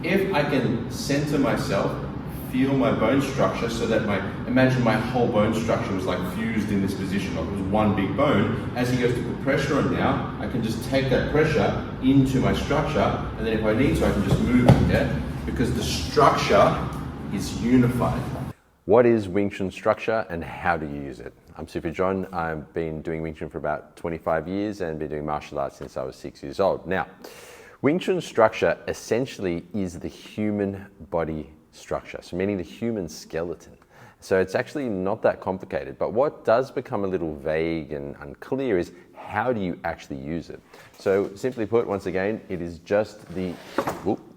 If I can center myself, feel my bone structure so that imagine my whole bone structure was like fused in this position, like it was one big bone. As he goes to put pressure on now, I can just take that pressure into my structure, and then if I need to, I can just move it, yeah? Because the structure is unified. What is Wing Chun structure and how do you use it? I'm Sifu John. I've been doing Wing Chun for about 25 years and been doing martial arts since I was 6 years old. Now, Wing Chun structure essentially is the human body structure, so meaning the human skeleton. So it's actually not that complicated, but what does become a little vague and unclear is how do you actually use it? So simply put, once again, it is just the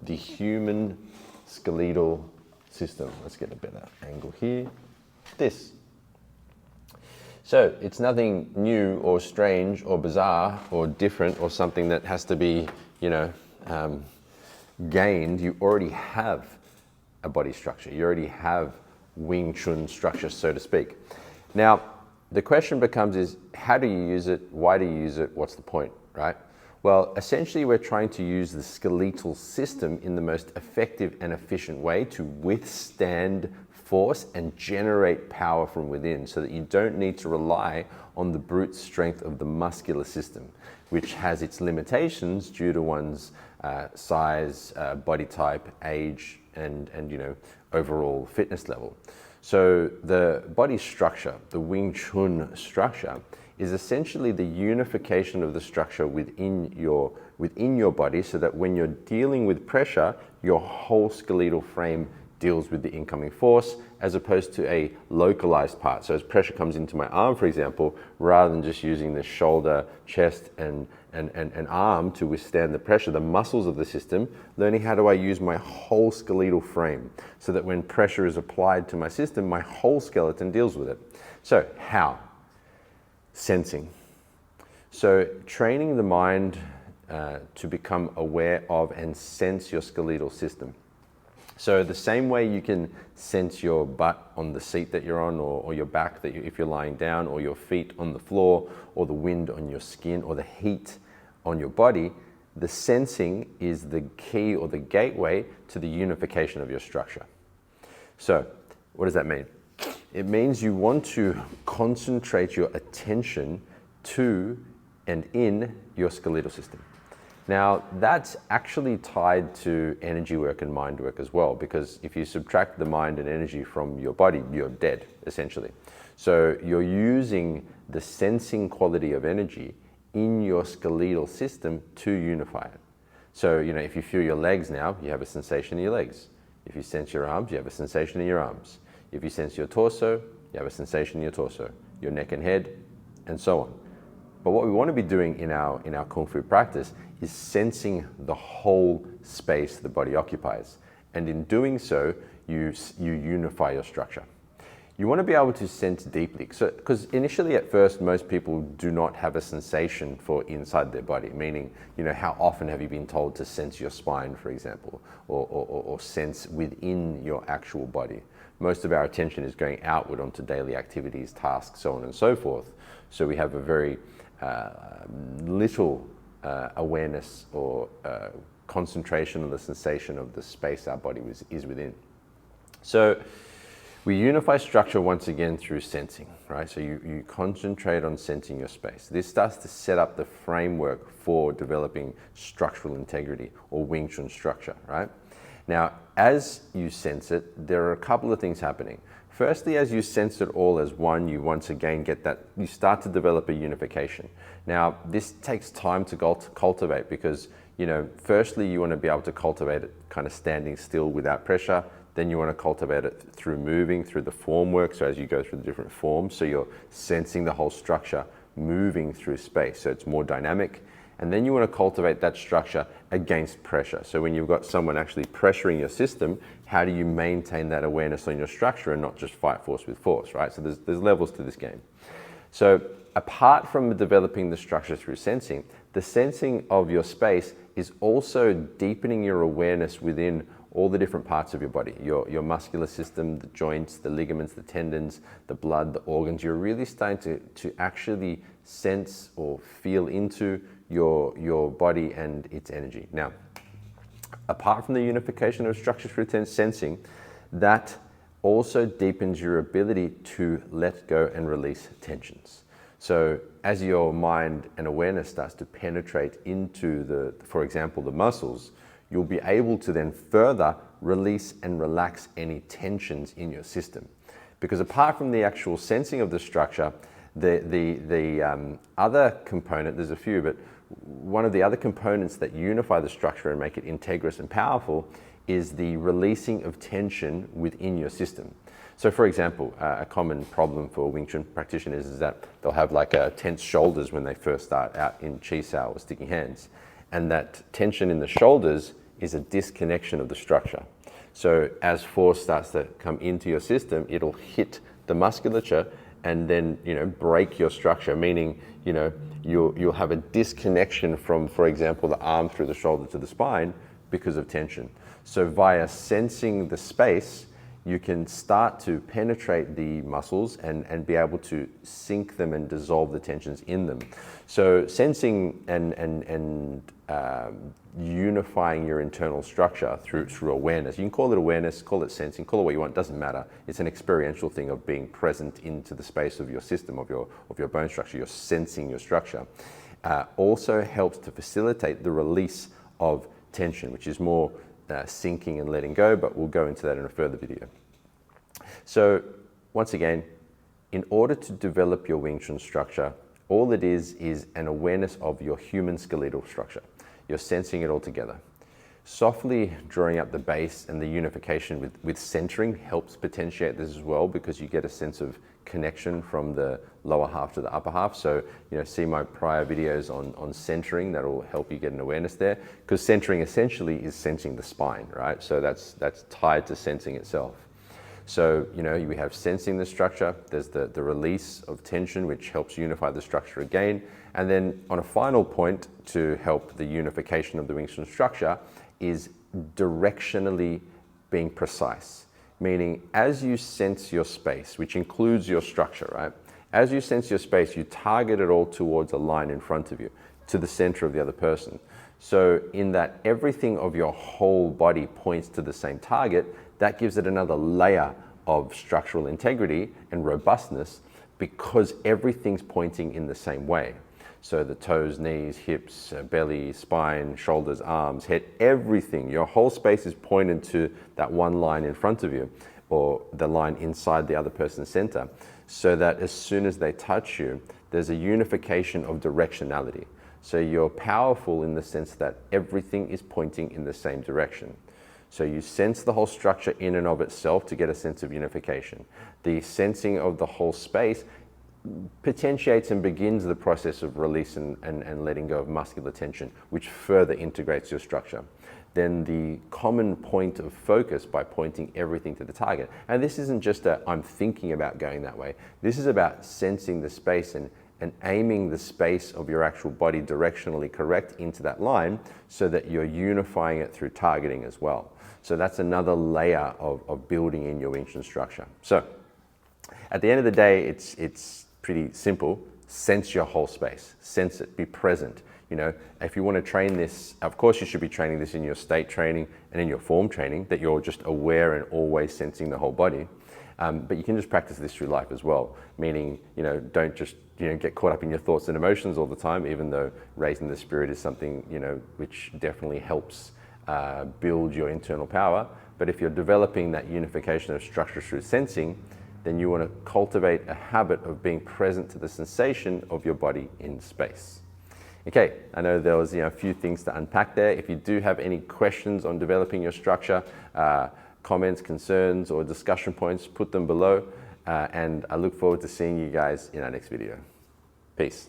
human skeletal system. Let's get a better angle here. This. So it's nothing new or strange or bizarre or different or something that has to be, gained. You already have a body structure. You already have Wing Chun structure, so to speak. Now, the question becomes is, how do you use it? Why do you use it? What's the point, right? Well, essentially we're trying to use the skeletal system in the most effective and efficient way to withstand force and generate power from within so that you don't need to rely on the brute strength of the muscular system, which has its limitations due to one's size, body type, age, and overall fitness level. So the body structure, the Wing Chun structure, is essentially the unification of the structure within your body so that when you're dealing with pressure, your whole skeletal frame deals with the incoming force as opposed to a localized part. So as pressure comes into my arm, for example, rather than just using the shoulder, chest, and arm to withstand the pressure, the muscles of the system, learning how do I use my whole skeletal frame so that when pressure is applied to my system, my whole skeleton deals with it. So how? Sensing. So training the mind to become aware of and sense your skeletal system. So the same way you can sense your butt on the seat that you're on, or your back if you're lying down, or your feet on the floor, or the wind on your skin, or the heat on your body, the sensing is the key or the gateway to the unification of your structure. So what does that mean? It means you want to concentrate your attention to and in your skeletal system. Now, that's actually tied to energy work and mind work as well, because if you subtract the mind and energy from your body, you're dead, essentially. So you're using the sensing quality of energy in your skeletal system to unify it. So, if you feel your legs now, you have a sensation in your legs. If you sense your arms, you have a sensation in your arms. If you sense your torso, you have a sensation in your torso, your neck and head, and so on. But what we want to be doing in our Kung Fu practice is sensing the whole space the body occupies. And in doing so, you unify your structure. You want to be able to sense deeply. Because initially at first, most people do not have a sensation for inside their body, meaning, how often have you been told to sense your spine, for example, or sense within your actual body? Most of our attention is going outward onto daily activities, tasks, so on and so forth. So we have a very little awareness or concentration on the sensation of the space our body is within. So we unify structure once again through sensing, right? So you concentrate on sensing your space. This starts to set up the framework for developing structural integrity or Wing Chun structure, right? Now, as you sense it, there are a couple of things happening. Firstly, as you sense it all as one, you once again you start to develop a unification. Now, this takes time to cultivate because, firstly, you want to be able to cultivate it kind of standing still without pressure. Then you want to cultivate it through moving, through the form work. So as you go through the different forms, so you're sensing the whole structure moving through space. So it's more dynamic. And then you want to cultivate that structure against pressure. So when you've got someone actually pressuring your system, how do you maintain that awareness on your structure and not just fight force with force, right? So there's levels to this game. So apart from developing the structure through sensing, the sensing of your space is also deepening your awareness within all the different parts of your body, your muscular system, the joints, the ligaments, the tendons, the blood, the organs. You're really starting to actually sense or feel into your body and its energy. Now, Apart from the unification of structure through sensing, that also deepens your ability to let go and release tensions. So as your mind and awareness starts to penetrate into for example, the muscles, you'll be able to then further release and relax any tensions in your system. Because apart from the actual sensing of the structure, the other component, there's a few, but one of the other components that unify the structure and make it integrous and powerful is the releasing of tension within your system. So for example, a common problem for Wing Chun practitioners is that they'll have like tense shoulders when they first start out in Chi Sao or Sticky Hands. And that tension in the shoulders is a disconnection of the structure. So as force starts to come into your system, it'll hit the musculature and then, break your structure, meaning, you'll have a disconnection from, for example, the arm through the shoulder to the spine because of tension. So via sensing the space, you can start to penetrate the muscles and be able to sink them and dissolve the tensions in them. So sensing and unifying your internal structure through awareness. You can call it awareness, call it sensing, call it what you want, doesn't matter. It's an experiential thing of being present into the space of your system, of your bone structure. You're sensing your structure. Also helps to facilitate the release of tension, which is more sinking and letting go, but we'll go into that in a further video. So once again, in order to develop your Wing Chun structure, all it is an awareness of your human skeletal structure. You're sensing it all together. Softly drawing out the base and the unification with centering helps potentiate this as well, because you get a sense of connection from the lower half to the upper half. So, see my prior videos on centering. That'll help you get an awareness there, because centering essentially is sensing the spine, right? So that's tied to sensing itself. So, we have sensing the structure. There's the release of tension, which helps unify the structure again. And then on a final point to help the unification of the Wing Chun structure is directionally being precise. Meaning, as you sense your space, which includes your structure, right? As you sense your space, you target it all towards a line in front of you, to the center of the other person. So in that everything of your whole body points to the same target, that gives it another layer of structural integrity and robustness, because everything's pointing in the same way. So the toes, knees, hips, belly, spine, shoulders, arms, head, everything, your whole space is pointed to that one line in front of you, or the line inside the other person's center, so that as soon as they touch you, there's a unification of directionality. So you're powerful in the sense that everything is pointing in the same direction. So you sense the whole structure in and of itself to get a sense of unification. The sensing of the whole space potentiates and begins the process of release and letting go of muscular tension, which further integrates your structure. Then the common point of focus by pointing everything to the target. And this isn't just I'm thinking about going that way. This is about sensing the space and aiming the space of your actual body directionally correct into that line, so that you're unifying it through targeting as well. So that's another layer of building in your Wing Chun structure. So at the end of the day, it's pretty simple. Sense your whole space. Sense it. Be present. If you want to train this, of course you should be training this in your state training and in your form training, that you're just aware and always sensing the whole body. But you can just practice this through life as well. Meaning, don't just get caught up in your thoughts and emotions all the time, even though raising the spirit is something, which definitely helps build your internal power. But if you're developing that unification of structure through sensing, then you want to cultivate a habit of being present to the sensation of your body in space. Okay, I know there was a few things to unpack there. If you do have any questions on developing your structure, comments, concerns, or discussion points, put them below. And I look forward to seeing you guys in our next video. Peace.